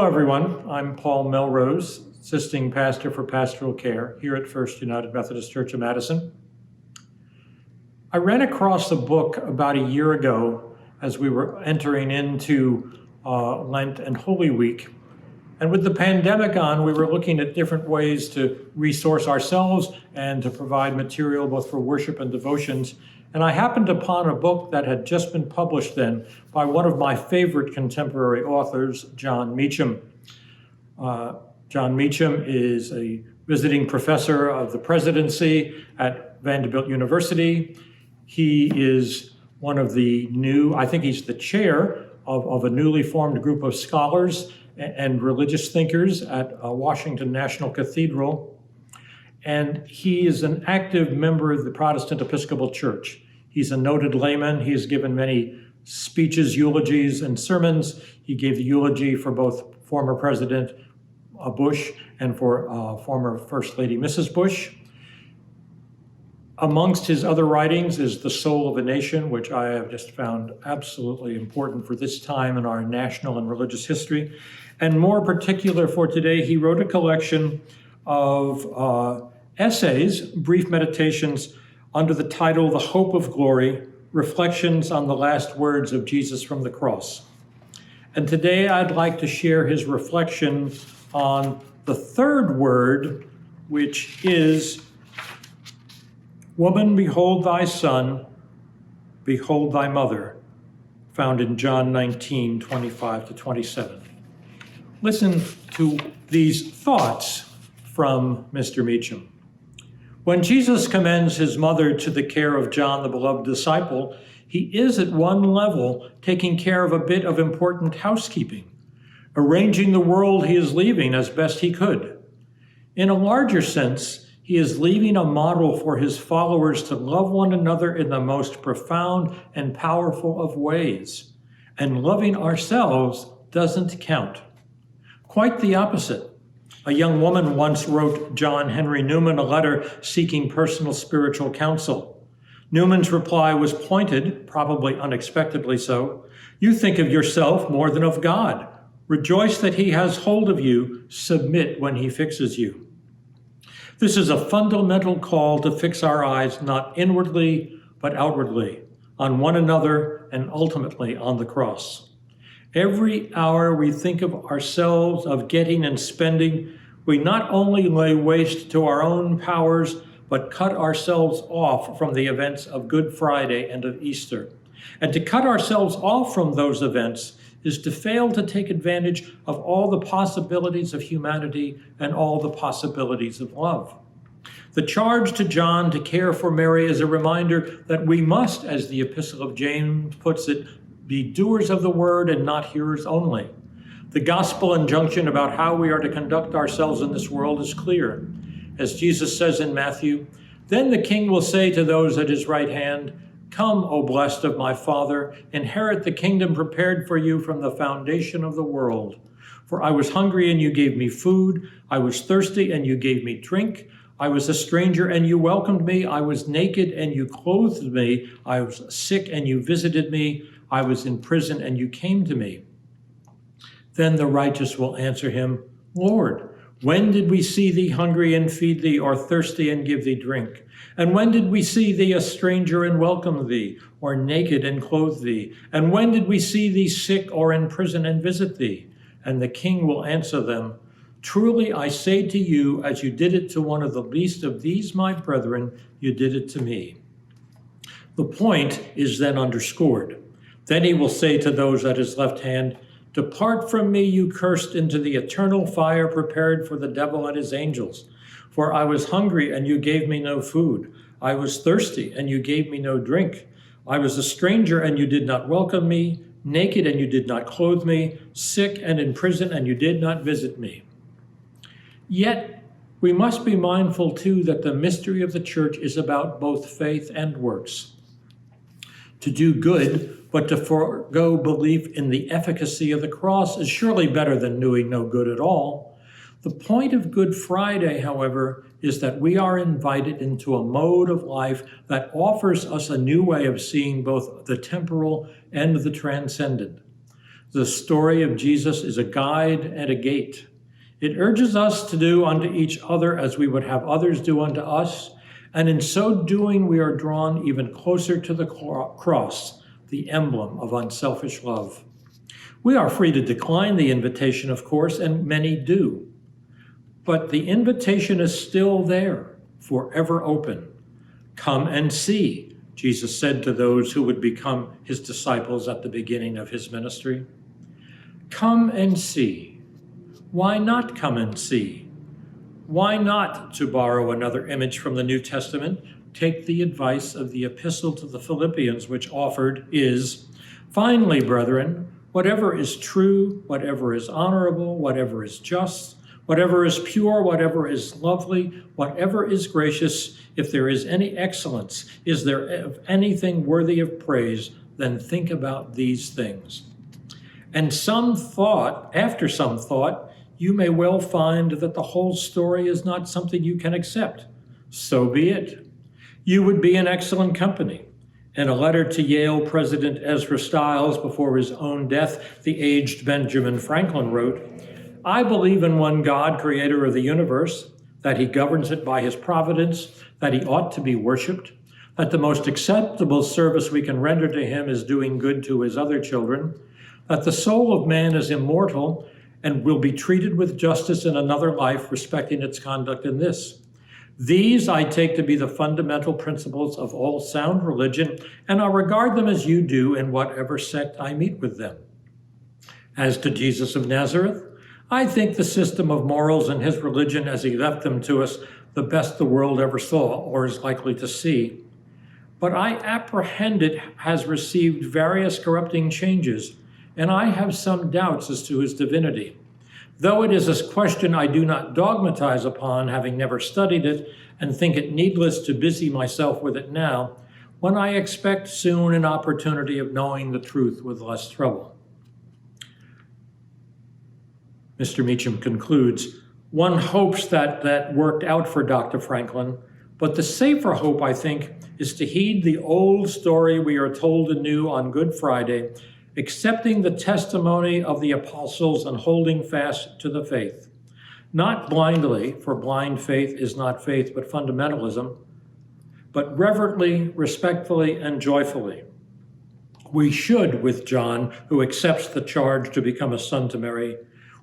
everyone. I'm Paul Melrose, assisting pastor for pastoral care here at First United Methodist Church of Madison. I ran across a book about a year ago as we were entering into Lent and Holy Week. And with the pandemic on, we were looking at different ways to resource ourselves and to provide material both for worship and devotions. And I happened upon a book that had just been published then by one of my favorite contemporary authors, John Meacham. John Meacham is a visiting professor of the presidency at Vanderbilt University. He is one of the new, I think he's the chair of a newly formed group of scholars and religious thinkers at Washington National Cathedral. And he is an active member of the Protestant Episcopal Church. He's a noted layman. He has given many speeches, eulogies, and sermons. He gave the eulogy for both former President Bush and for former First Lady Mrs. Bush. Amongst his other writings is The Soul of a Nation, which I have just found absolutely important for this time in our national and religious history. And more particular for today, he wrote a collection of essays, brief meditations, under the title, The Hope of Glory, Reflections on the Last Words of Jesus from the Cross. And today I'd like to share his reflection on the third word, which is, Woman, behold thy son, behold thy mother, found in John 19, 25-27. Listen to these thoughts from Mr. Meacham. When Jesus commends his mother to the care of John, the beloved disciple, he is at one level taking care of a bit of important housekeeping, arranging the world he is leaving as best he could. In a larger sense, he is leaving a model for his followers to love one another in the most profound and powerful of ways. And loving ourselves doesn't count. Quite the opposite. A young woman once wrote John Henry Newman a letter seeking personal spiritual counsel. Newman's reply was pointed, probably unexpectedly so. You think of yourself more than of God. Rejoice that he has hold of you. Submit when he fixes you. This is a fundamental call to fix our eyes not inwardly, but outwardly, on one another and ultimately on the cross. Every hour we think of ourselves, of getting and spending, we not only lay waste to our own powers, but cut ourselves off from the events of Good Friday and of Easter. And to cut ourselves off from those events is to fail to take advantage of all the possibilities of humanity and all the possibilities of love. The charge to John to care for Mary is a reminder that we must, as the Epistle of James puts it, be doers of the word and not hearers only. The gospel injunction about how we are to conduct ourselves in this world is clear. As Jesus says in Matthew, then the king will say to those at his right hand, Come, O blessed of my Father, inherit the kingdom prepared for you from the foundation of the world. For I was hungry and you gave me food. I was thirsty and you gave me drink. I was a stranger and you welcomed me. I was naked and you clothed me. I was sick and you visited me. I was in prison and you came to me. Then the righteous will answer him, Lord, when did we see thee hungry and feed thee, or thirsty and give thee drink? And when did we see thee a stranger and welcome thee, or naked and clothe thee? And when did we see thee sick or in prison and visit thee? And the king will answer them, Truly I say to you, as you did it to one of the least of these my brethren, you did it to me. The point is then underscored. Then he will say to those at his left hand, Depart from me, you cursed, into the eternal fire prepared for the devil and his angels. For I was hungry, and you gave me no food. I was thirsty, and you gave me no drink. I was a stranger, and you did not welcome me, naked, and you did not clothe me, sick and in prison, and you did not visit me. Yet, we must be mindful, too, that the mystery of the church is about both faith and works. To do good, but to forego belief in the efficacy of the cross is surely better than doing no good at all. The point of Good Friday, however, is that we are invited into a mode of life that offers us a new way of seeing both the temporal and the transcendent. The story of Jesus is a guide and a gate. It urges us to do unto each other as we would have others do unto us, and in so doing we are drawn even closer to the cross, the emblem of unselfish love. We are free to decline the invitation, of course, and many do. But the invitation is still there, forever open. Come and see, Jesus said to those who would become his disciples at the beginning of his ministry. Come and see. Why not come and see? Why not, to borrow another image from the New Testament, take the advice of the epistle to the Philippians, which offered is, finally, brethren, whatever is true, whatever is honorable, whatever is just, whatever is pure, whatever is lovely, whatever is gracious, if there is any excellence, is there anything worthy of praise, then think about these things. And after some thought, you may well find that the whole story is not something you can accept. So be it. You would be in excellent company. In a letter to Yale President Ezra Stiles before his own death, the aged Benjamin Franklin wrote, I believe in one God, creator of the universe, that he governs it by his providence, that he ought to be worshiped, that the most acceptable service we can render to him is doing good to his other children, that the soul of man is immortal and will be treated with justice in another life, respecting its conduct in this. These I take to be the fundamental principles of all sound religion, and I regard them as you do in whatever sect I meet with them. As to Jesus of Nazareth, I think the system of morals in his religion as he left them to us the best the world ever saw or is likely to see. But I apprehend it has received various corrupting changes, and I have some doubts as to his divinity. Though it is a question I do not dogmatize upon, having never studied it, and think it needless to busy myself with it now, when I expect soon an opportunity of knowing the truth with less trouble. Mr. Meacham concludes, one hopes that worked out for Dr. Franklin, but the safer hope, I think, is to heed the old story we are told anew on Good Friday, accepting the testimony of the apostles and holding fast to the faith. Not blindly, for blind faith is not faith but fundamentalism, but reverently, respectfully, and joyfully. We should, with John, who accepts the charge to become a son to Mary,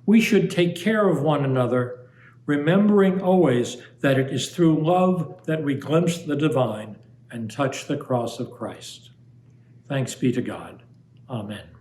we should take care of one another, remembering always that it is through love that we glimpse the divine and touch the cross of Christ. Thanks be to God. Amen.